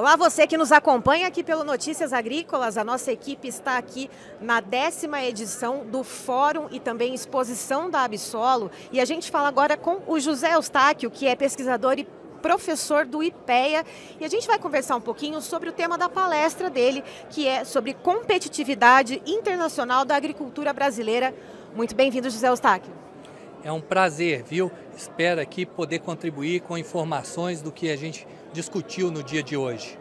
Olá, você que nos acompanha aqui pelo Notícias Agrícolas. A nossa equipe está aqui na 10ª edição do Fórum e também exposição da Absolo. E a gente fala agora com o José Eustáquio, que é pesquisador e professor do IPEA. E a gente vai conversar um pouquinho sobre o tema da palestra dele, que é sobre competitividade internacional da agricultura brasileira. Muito bem-vindo, José Eustáquio. É um prazer, viu? Espero aqui poder contribuir com informações do que a gente discutiu no dia de hoje.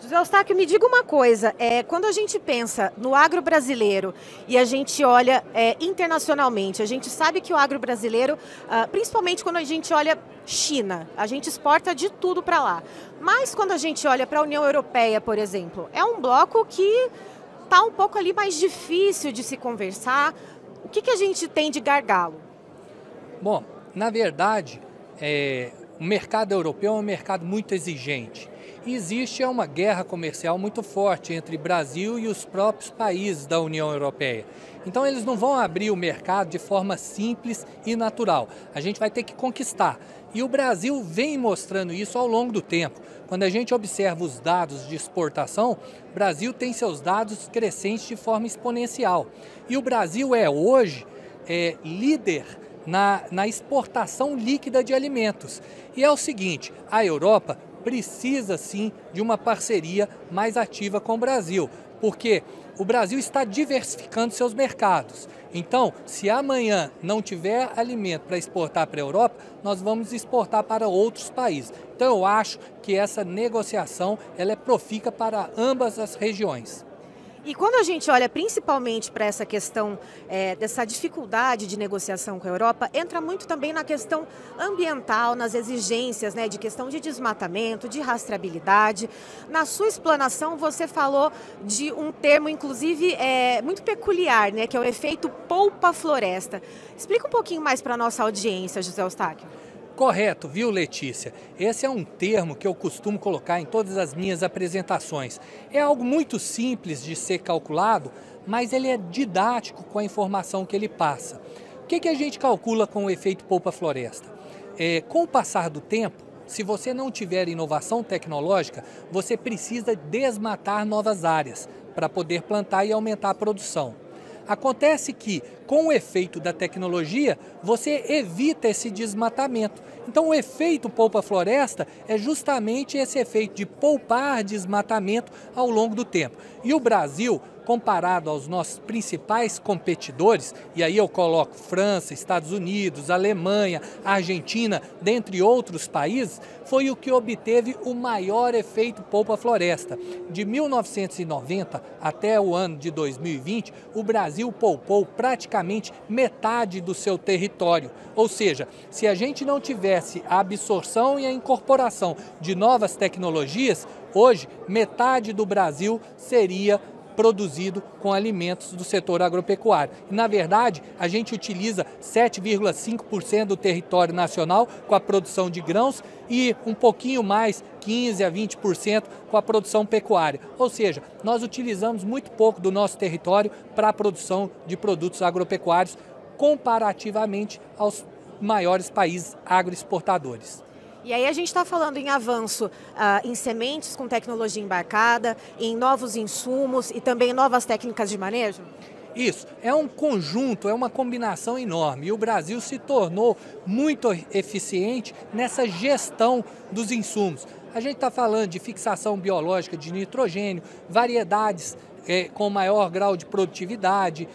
José Eustáquio, me diga uma coisa, quando a gente pensa no agro brasileiro e a gente olha internacionalmente, a gente sabe que o agro brasileiro, principalmente quando a gente olha China, a gente exporta de tudo para lá. Mas quando a gente olha para a União Europeia, por exemplo, é um bloco que está um pouco ali mais difícil de se conversar. O que a gente tem de gargalo? Bom, na verdade, o mercado europeu é um mercado muito exigente. E existe uma guerra comercial muito forte entre Brasil e os próprios países da União Europeia. Então eles não vão abrir o mercado de forma simples e natural. A gente vai ter que conquistar. E o Brasil vem mostrando isso ao longo do tempo. Quando a gente observa os dados de exportação, o Brasil tem seus dados crescentes de forma exponencial. E o Brasil é hoje líder na exportação líquida de alimentos. E é o seguinte, a Europa precisa sim de uma parceria mais ativa com o Brasil, porque o Brasil está diversificando seus mercados. Então, se amanhã não tiver alimento para exportar para a Europa, nós vamos exportar para outros países. Então, eu acho que essa negociação ela é profícua para ambas as regiões. E quando a gente olha principalmente para essa questão dessa dificuldade de negociação com a Europa, entra muito também na questão ambiental, nas exigências, de questão de desmatamento, de rastreabilidade. Na sua explanação você falou de um termo, inclusive, muito peculiar, que é o efeito polpa-floresta. Explica um pouquinho mais para a nossa audiência, José Eustáquio. Correto, viu, Letícia? Esse é um termo que eu costumo colocar em todas as minhas apresentações. É algo muito simples de ser calculado, mas ele é didático com a informação que ele passa. O que a gente calcula com o efeito polpa-floresta? Com o passar do tempo, se você não tiver inovação tecnológica, você precisa desmatar novas áreas para poder plantar e aumentar a produção. Acontece que, com o efeito da tecnologia, você evita esse desmatamento. Então, o efeito polpa-floresta é justamente esse efeito de poupar desmatamento ao longo do tempo. E o Brasil, comparado aos nossos principais competidores, e aí eu coloco França, Estados Unidos, Alemanha, Argentina, dentre outros países, foi o que obteve o maior efeito polpa-floresta. De 1990 até o ano de 2020, o Brasil poupou praticamente metade do seu território. Ou seja, se a gente não tivesse a absorção e a incorporação de novas tecnologias, hoje metade do Brasil seria produzido com alimentos do setor agropecuário. E, na verdade, a gente utiliza 7,5% do território nacional com a produção de grãos e um pouquinho mais, 15% a 20%, com a produção pecuária. Ou seja, nós utilizamos muito pouco do nosso território para a produção de produtos agropecuários comparativamente aos maiores países agroexportadores. E aí a gente está falando em avanço em sementes com tecnologia embarcada, em novos insumos e também novas técnicas de manejo? Isso, é um conjunto, é uma combinação enorme e o Brasil se tornou muito eficiente nessa gestão dos insumos. A gente está falando de fixação biológica de nitrogênio, variedades com maior grau de produtividade,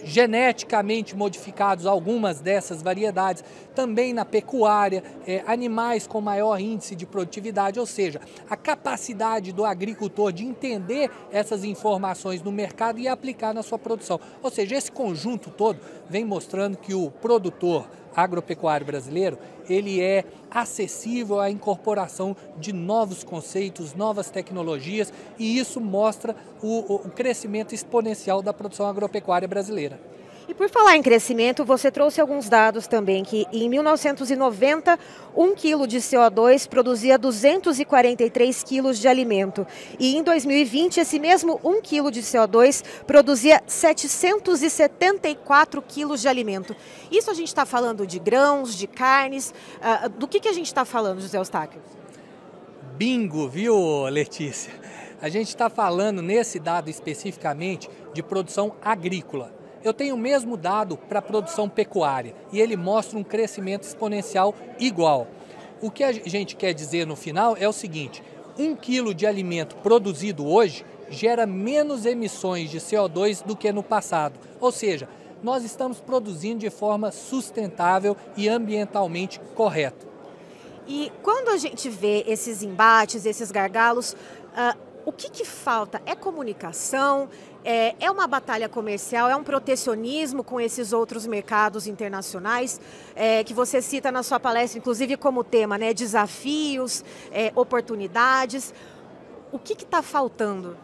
geneticamente modificados algumas dessas variedades, também na pecuária, animais com maior índice de produtividade, ou seja, a capacidade do agricultor de entender essas informações no mercado e aplicar na sua produção. Ou seja, esse conjunto todo vem mostrando que o produtor agropecuário brasileiro, ele é acessível à incorporação de novos conceitos, novas tecnologias, e isso mostra o crescimento exponencial da produção agropecuária brasileira. E por falar em crescimento, você trouxe alguns dados também, que em 1990, 1 quilo de CO2 produzia 243 quilos de alimento. E em 2020, esse mesmo 1 quilo de CO2 produzia 774 quilos de alimento. Isso a gente está falando de grãos, de carnes, do que a gente está falando, José Eustáquio? Bingo, viu, Letícia? A gente está falando nesse dado especificamente de produção agrícola. Eu tenho o mesmo dado para produção pecuária e ele mostra um crescimento exponencial igual. O que a gente quer dizer no final é o seguinte: 1 quilo de alimento produzido hoje gera menos emissões de CO2 do que no passado. Ou seja, nós estamos produzindo de forma sustentável e ambientalmente correta. E quando a gente vê esses embates, esses gargalos, o que falta? É comunicação? É uma batalha comercial? É um protecionismo com esses outros mercados internacionais que você cita na sua palestra, inclusive como tema, né? Desafios, oportunidades. O que está faltando?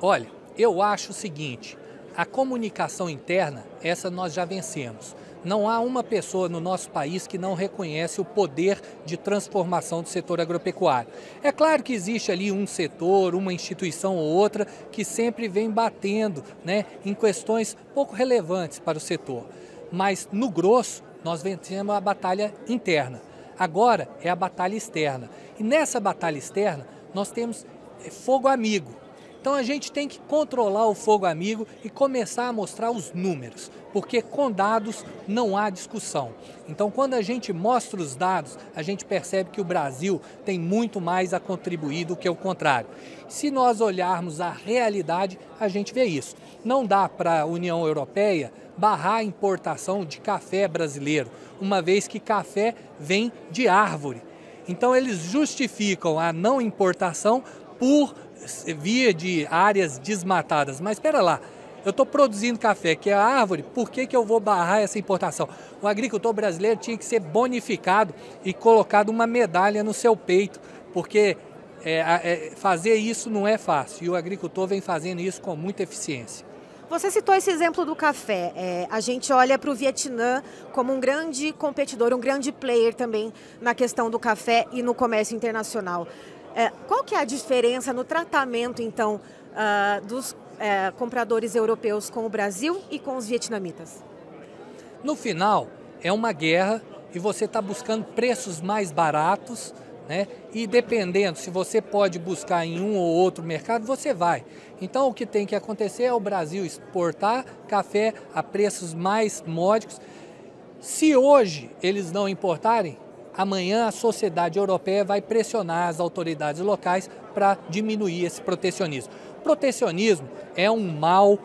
Olha, eu acho o seguinte: a comunicação interna, essa nós já vencemos. Não há uma pessoa no nosso país que não reconhece o poder de transformação do setor agropecuário. É claro que existe ali um setor, uma instituição ou outra que sempre vem batendo, né, em questões pouco relevantes para o setor. Mas, no grosso, nós vencemos a batalha interna. Agora é a batalha externa. E nessa batalha externa, nós temos fogo amigo. Então a gente tem que controlar o fogo amigo e começar a mostrar os números, porque com dados não há discussão. Então quando a gente mostra os dados, a gente percebe que o Brasil tem muito mais a contribuir do que o contrário. Se nós olharmos a realidade, a gente vê isso. Não dá para a União Europeia barrar a importação de café brasileiro, uma vez que café vem de árvore. Então eles justificam a não importação por via de áreas desmatadas. Mas espera lá, eu estou produzindo café, que é a árvore, por que eu vou barrar essa importação? O agricultor brasileiro tinha que ser bonificado e colocado uma medalha no seu peito, porque fazer isso não é fácil e o agricultor vem fazendo isso com muita eficiência. Você citou esse exemplo do café. A gente olha para o Vietnã como um grande competidor, um grande player também na questão do café e no comércio internacional. Qual que é a diferença no tratamento, então, dos compradores europeus com o Brasil e com os vietnamitas? No final, é uma guerra e você está buscando preços mais baratos, né? E dependendo, se você pode buscar em um ou outro mercado, você vai. Então, o que tem que acontecer é o Brasil exportar café a preços mais módicos. Se hoje eles não importarem, amanhã a sociedade europeia vai pressionar as autoridades locais para diminuir esse protecionismo. Protecionismo é um mal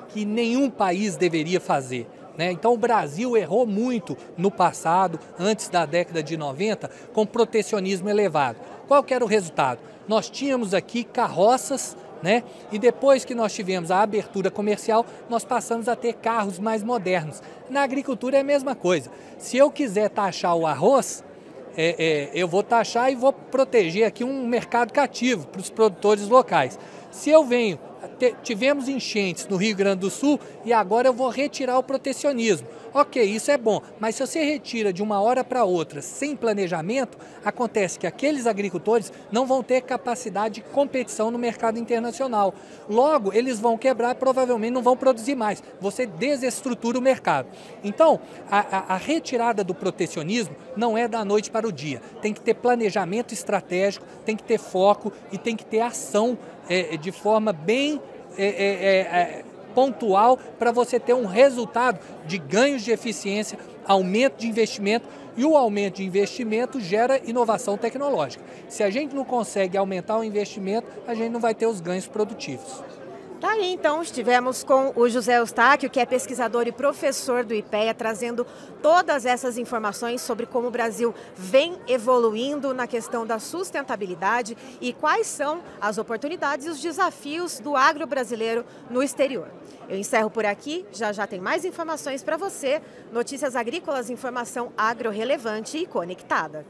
que nenhum país deveria fazer, né? Então o Brasil errou muito no passado, antes da década de 90, com protecionismo elevado. Qual que era o resultado? Nós tínhamos aqui carroças, né? E depois que nós tivemos a abertura comercial, nós passamos a ter carros mais modernos. Na agricultura é a mesma coisa. Se eu quiser taxar o arroz, eu vou taxar e vou proteger aqui um mercado cativo para os produtores locais. Se eu venho, tivemos enchentes no Rio Grande do Sul e agora eu vou retirar o protecionismo. Ok, isso é bom, mas se você retira de uma hora para outra sem planejamento, acontece que aqueles agricultores não vão ter capacidade de competição no mercado internacional. Logo, eles vão quebrar, provavelmente não vão produzir mais. Você desestrutura o mercado. Então, a retirada do protecionismo não é da noite para o dia. Tem que ter planejamento estratégico, tem que ter foco e tem que ter ação de forma bem pontual para você ter um resultado de ganhos de eficiência, aumento de investimento, e o aumento de investimento gera inovação tecnológica. Se a gente não consegue aumentar o investimento, a gente não vai ter os ganhos produtivos. Tá aí, então, estivemos com o José Eustáquio, que é pesquisador e professor do IPEA, trazendo todas essas informações sobre como o Brasil vem evoluindo na questão da sustentabilidade e quais são as oportunidades e os desafios do agro brasileiro no exterior. Eu encerro por aqui, já tem mais informações para você. Notícias Agrícolas, informação agro relevante e conectada.